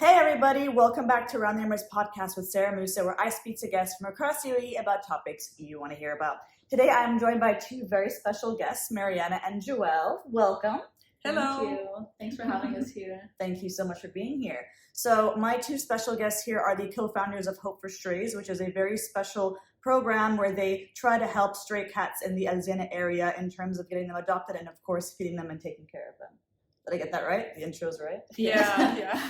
Hey everybody, welcome back to Around the Emirates podcast with Sara Mousa, where I speak to guests from across UAE about topics you want to hear about. Today I am joined by two very special guests, Maryana and Joelle. Welcome. Hello. Thank you. Thanks for having us here. Thank you so much for being here. So my two special guests here are the co-founders of Hope for Strays, which is a very special program where they try to help stray cats in the Zeina area in terms of getting them adopted and of course feeding them and taking care of them. Did I get that right? The intro's right? Yeah.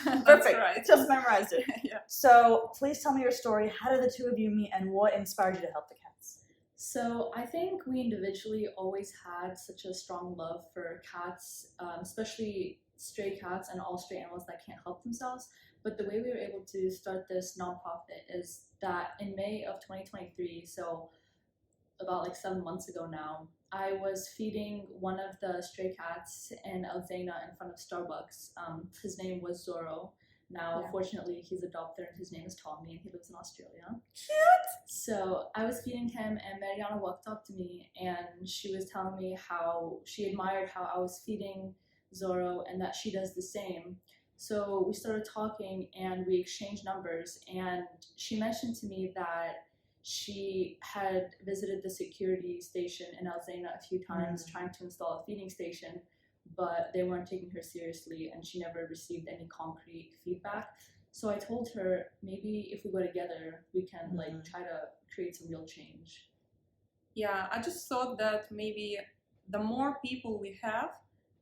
Perfect. That's right. Just memorized it. Yeah. So please tell me your story. How did the two of you meet and what inspired you to help the cats? So I think we individually always had such a strong love for cats, especially stray cats and all stray animals that can't help themselves. But the way we were able to start this nonprofit is that in May of 2023, so about like 7 months ago now, I was feeding one of the stray cats in Zeina in front of Starbucks. His name was Zorro. Now, fortunately, he's adopted and his name is Tommy and he lives in Australia. Cute! So I was feeding him and Maryana walked up to me and she was telling me how she admired how I was feeding Zorro and that she does the same. So we started talking and we exchanged numbers and she mentioned to me that she had visited the security station in Zeina a few times trying to install a feeding station, but they weren't taking her seriously and she never received any concrete feedback. So I told her maybe if we go together we can like try to create some real change. Yeah, I just thought that maybe the more people we have,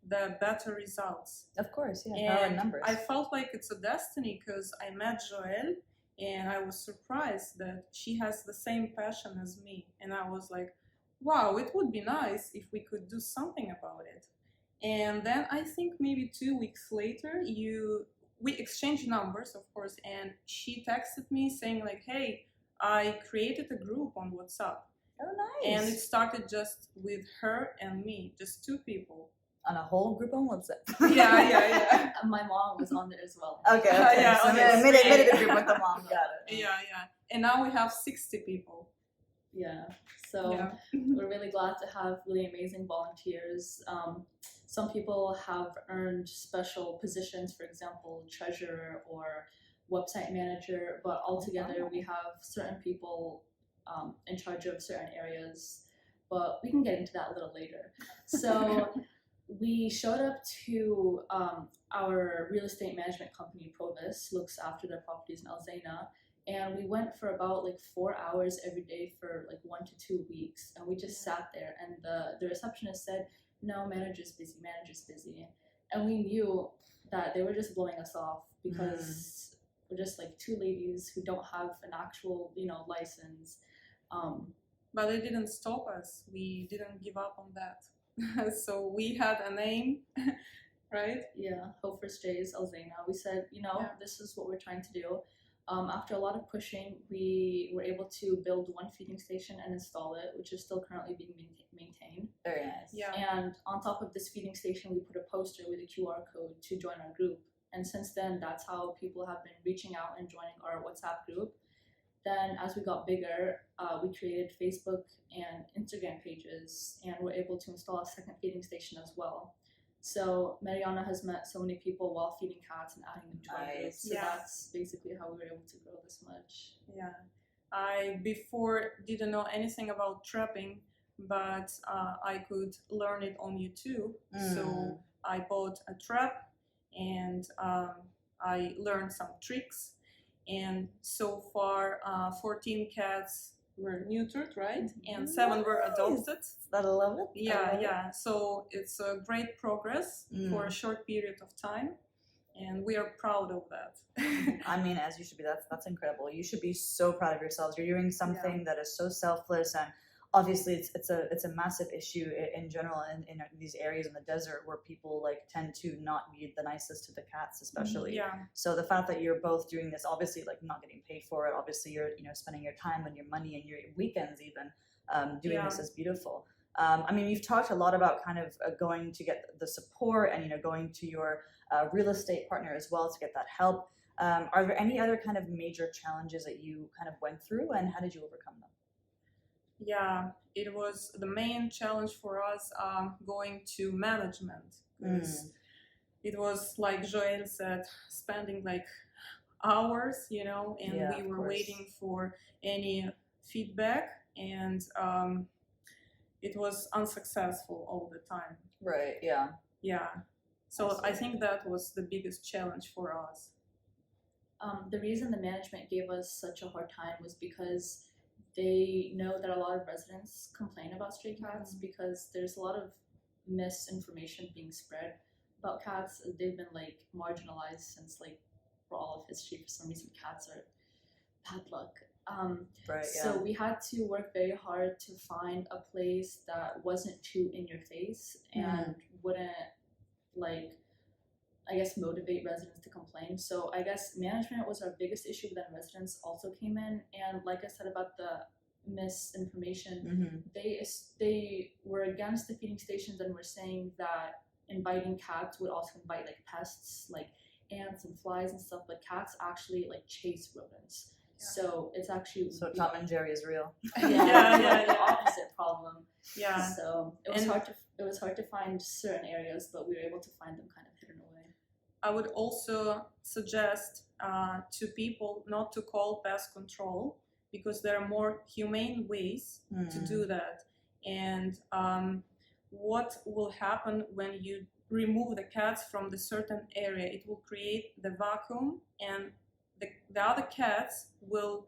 the better results. Of course, yeah. Power in numbers. I felt like it's a destiny because I met Joelle and I was surprised that she has the same passion as me. And I was like, wow, it would be nice if we could do something about it. And then I think maybe 2 weeks later, we exchanged numbers, of course, and she texted me saying like, hey, I created a group on WhatsApp. Oh, nice. And it started just with her and me, just 2 people. On a whole group on WhatsApp. Yeah. My mom was on there as well. Okay. Yeah, So okay. made it a group with the mom. Got it. Yeah. And now we have 60 people. Yeah, so we're really glad to have really amazing volunteers. Some people have earned special positions, for example, treasurer or website manager, but altogether we have certain people in charge of certain areas, but we can get into that a little later. So we showed up to our real estate management company, Provis, looks after their properties in Zeina. And we went for about like 4 hours every day for like 1 to 2 weeks. And we just sat there and the receptionist said, no, manager's busy. And we knew that they were just blowing us off because we're just like 2 ladies who don't have an actual, license. But they didn't stop us. We didn't give up on that. So we had a name, right? Yeah, Hope for Strays, Zeina. We said, this is what we're trying to do. After a lot of pushing, we were able to build one feeding station and install it, which is still currently being maintained. Very nice. Yeah. And on top of this feeding station, we put a poster with a QR code to join our group. And since then, that's how people have been reaching out and joining our WhatsApp group. Then as we got bigger, we created Facebook and Instagram pages and were able to install a second feeding station as well. So Maryana has met so many people while feeding cats and adding them to our group. So that's basically how we were able to grow this much. Yeah. I before didn't know anything about trapping, but I could learn it on YouTube. So I bought a trap and I learned some tricks. And so far, 14 cats were neutered, right? And 7 were adopted. I love it. Yeah. So it's a great progress for a short period of time. And we are proud of that. I mean, as you should be. That's incredible. You should be so proud of yourselves. You're doing something that is so selfless, and obviously it's a massive issue in general in these areas in the desert where people like tend to not be the nicest to the cats, especially. Yeah. So the fact that you're both doing this, obviously like not getting paid for it, obviously you're spending your time and your money and your weekends even doing this is beautiful. I mean, you've talked a lot about kind of going to get the support and going to your real estate partner as well to get that help. Are there any other kind of major challenges that you kind of went through, and how did you overcome them? Yeah, it was the main challenge for us going to management, because it was, like Joelle said, spending like hours, and Yeah, we of were course. waiting for any feedback, and it was unsuccessful all the time. Right. Yeah. Yeah. So I see. think that was the biggest challenge for us. The reason the management gave us such a hard time was because they know that a lot of residents complain about stray cats because there's a lot of misinformation being spread about cats. They've been like marginalized since like for all of history. For some reason, cats are bad luck. Right. Yeah. So we had to work very hard to find a place that wasn't too in your face and wouldn't like, I guess, motivate residents to complain. So I guess management was our biggest issue, but then residents also came in. And like I said about the misinformation, they were against the feeding stations and were saying that inviting cats would also invite like pests, like ants and flies and stuff. But cats actually like chase rodents. Yeah. So it's actually Tom and Jerry is real. The opposite problem. Yeah. So it was hard to find certain areas, but we were able to find them kind of hidden away. I would also suggest to people not to call pest control because there are more humane ways to do that. And what will happen when you remove the cats from the certain area? It will create the vacuum, and the other cats will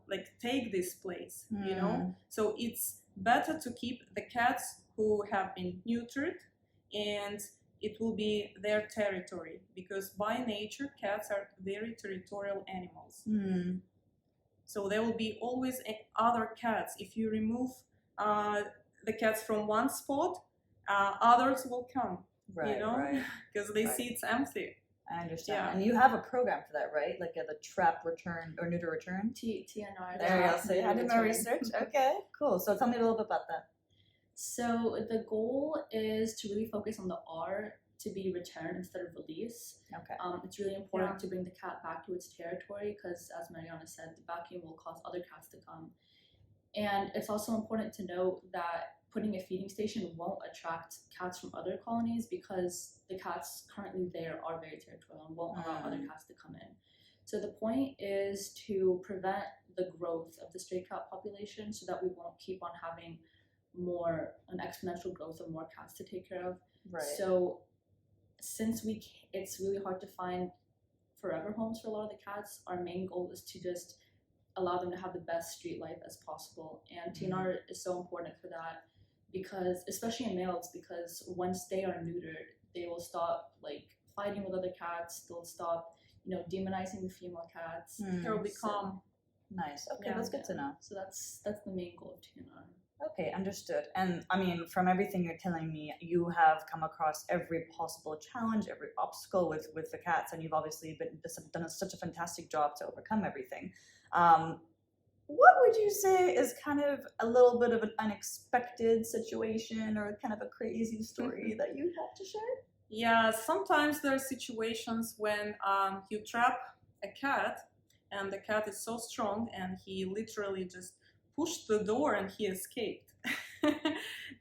like take this place, So it's better to keep the cats who have been neutered, and it will be their territory because by nature cats are very territorial animals. So there will be always other cats. If you remove the cats from one spot, others will come, Right. because they see it's empty. I understand. Yeah. And you have a program for that, right? Like the trap return or neuter return? TNR. There you go. So you had to do my research. Okay, cool. So tell me a little bit about that. So the goal is to really focus on the R, to be return instead of release. Okay. It's really important to bring the cat back to its territory because, as Maryana said, the vacuum will cause other cats to come. And it's also important to note that putting a feeding station won't attract cats from other colonies because the cats currently there are very territorial and won't allow other cats to come in. So the point is to prevent the growth of the stray cat population so that we won't keep on having an exponential growth of more cats to take care of. Right. So since it's really hard to find forever homes for a lot of the cats, our main goal is to just allow them to have the best street life as possible. And TNR is so important for that because, especially in males, because once they are neutered, they will stop like fighting with other cats. They'll stop, demonizing the female cats. They will be calm. Nice. Okay, that's good to know. So that's the main goal of TNR. Okay, understood. And I mean, from everything you're telling me, you have come across every possible challenge, every obstacle with the cats, and you've obviously done such a fantastic job to overcome everything. What would you say is kind of a little bit of an unexpected situation or kind of a crazy story that you have to share? Yeah, sometimes there are situations when you trap a cat and the cat is so strong and he literally just pushed the door and he escaped.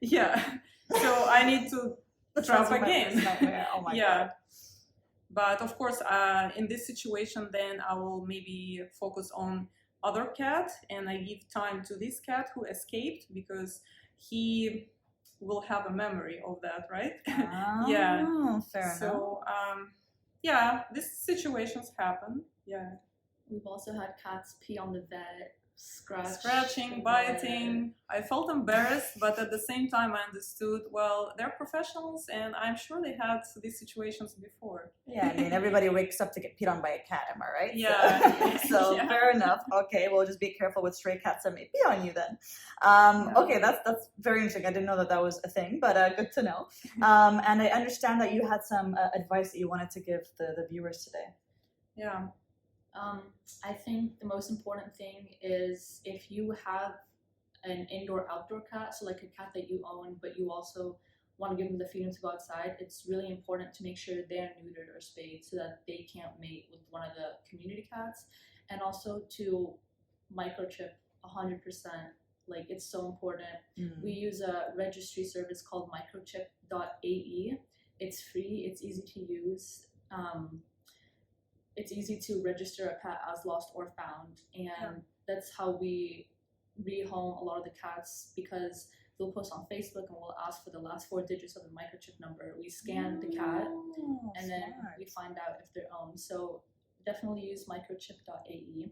Yeah, so I need to trap again. Oh my God. But of course, in this situation, then I will maybe focus on other cat and I give time to this cat who escaped because he will have a memory of that, right? Oh, fair enough. So, these situations happen. Yeah. We've also had cats pee on the vet, scratching, biting. I felt embarrassed, but at the same time I understood, well, they're professionals and I'm sure they had these situations before. Yeah, I mean, everybody wakes up to get peed on by a cat, am I right? Yeah. So fair enough. Okay, well, just be careful with stray cats that may pee on you then. Okay, that's very interesting. I didn't know that was a thing, but good to know. And I understand that you had some advice that you wanted to give the viewers today. Yeah. I think the most important thing is if you have an indoor-outdoor cat, so like a cat that you own, but you also want to give them the freedom to go outside, it's really important to make sure they're neutered or spayed so that they can't mate with one of the community cats, and also to microchip 100%. Like, it's so important. We use a registry service called microchip.ae. It's free, it's easy to use. it's easy to register a pet as lost or found, and that's how we rehome a lot of the cats, because they'll post on Facebook and we'll ask for the last 4 digits of the microchip number. We scan the cat and then we find out if they're owned. So definitely use microchip.ae.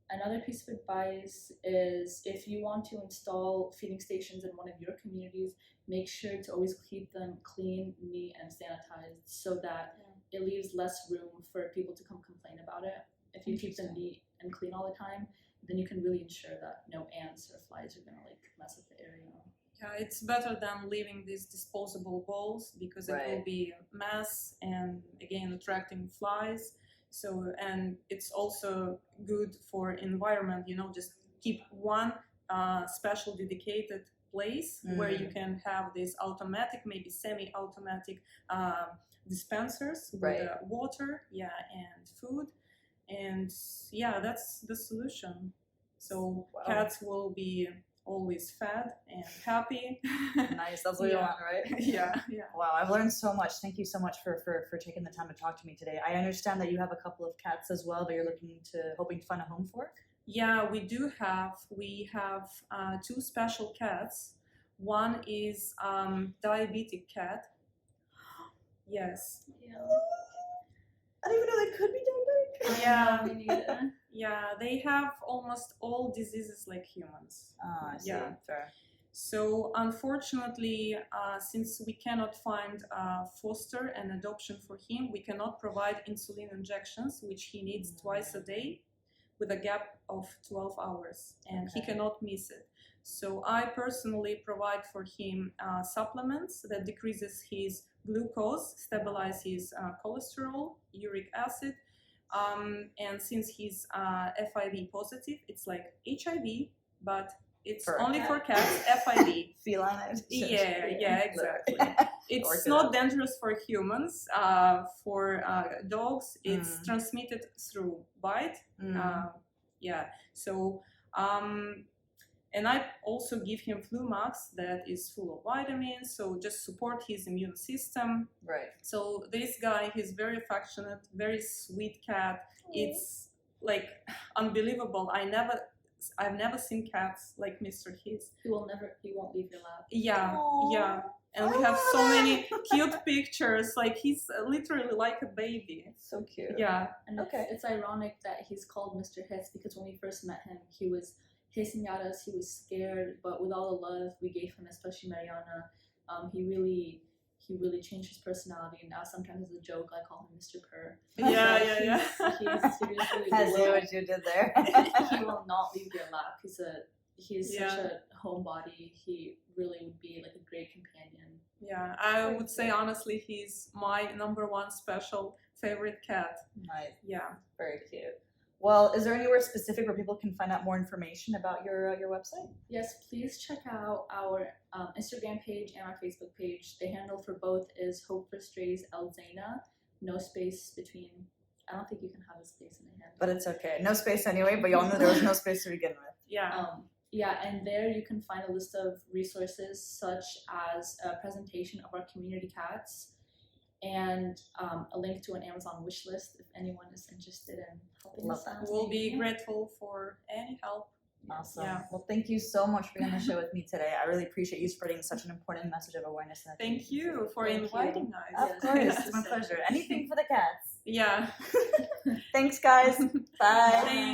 Another piece of advice is if you want to install feeding stations in one of your communities, make sure to always keep them clean, neat, and sanitized so that it leaves less room for people to come complain about it. If you keep them neat and clean all the time, then you can really ensure that no ants or flies are gonna like mess up the area. Yeah, it's better than leaving these disposable bowls because it will be a mess and again attracting flies. So, and it's also good for environment, you know, just keep one special dedicated place where you can have these automatic, maybe semi-automatic dispensers with water, and food. And yeah, that's the solution. So cats will be always fed and happy. Nice, that's what you want, right? Yeah. Wow, I've learned so much. Thank you so much for taking the time to talk to me today. I understand that you have a couple of cats as well that you're hoping to find a home for. Yeah, we do have. We have 2 special cats. One is diabetic cat. Yes. Yeah. I didn't even know they could be diabetic. Yeah. Me neither. Yeah, they have almost all diseases like humans. Oh, I see. Yeah. Fair. So unfortunately, since we cannot find foster and adoption for him, we cannot provide insulin injections, which he needs twice a day with a gap of 12 hours, and he cannot miss it. So I personally provide for him supplements that decreases his glucose, stabilize his cholesterol, uric acid, and since he's FIV positive, it's like HIV, but it's For only for cats, FIV. Feline. Yeah, exactly. It's not dangerous for humans. For dogs, it's transmitted through bite. So, and I also give him Flumax that is full of vitamins, so just support his immune system. Right. So this guy, he's very affectionate, very sweet cat. It's like unbelievable. I've never seen cats like Mr. His. He won't leave your lap. Yeah. And we have so many cute pictures. Like he's literally like a baby. It's so cute. Yeah. And it's ironic that he's called Mr. Hiss because when we first met him, he was hissing at us. He was scared, but with all the love we gave him, especially Maryana, he really changed his personality. And now sometimes as a joke, I call him Mr. Purr. Yeah. He's seriously. I see what you did there. He will not leave your lap. He's such a homebody. He really would be like a great companion. Yeah, I would say honestly, he's my #1 special favorite cat. Nice. Yeah. Very cute. Well, is there anywhere specific where people can find out more information about your website? Yes, please check out our Instagram page and our Facebook page. The handle for both is Hope for Strays Zeina. No space between. I don't think you can have a space in the handle. But it's okay. No space anyway, but y'all know there was no space to begin with. Yeah. And there you can find a list of resources such as a presentation of our community cats and a link to an Amazon wish list if anyone is interested in helping us out. We'll be grateful for any help. Awesome. Yeah. Well, thank you so much for being on the show with me today. I really appreciate you spreading such an important message of awareness. Thank you for inviting us. Of course, it's my pleasure. Anything for the cats. Yeah. Thanks, guys. Bye. Thanks.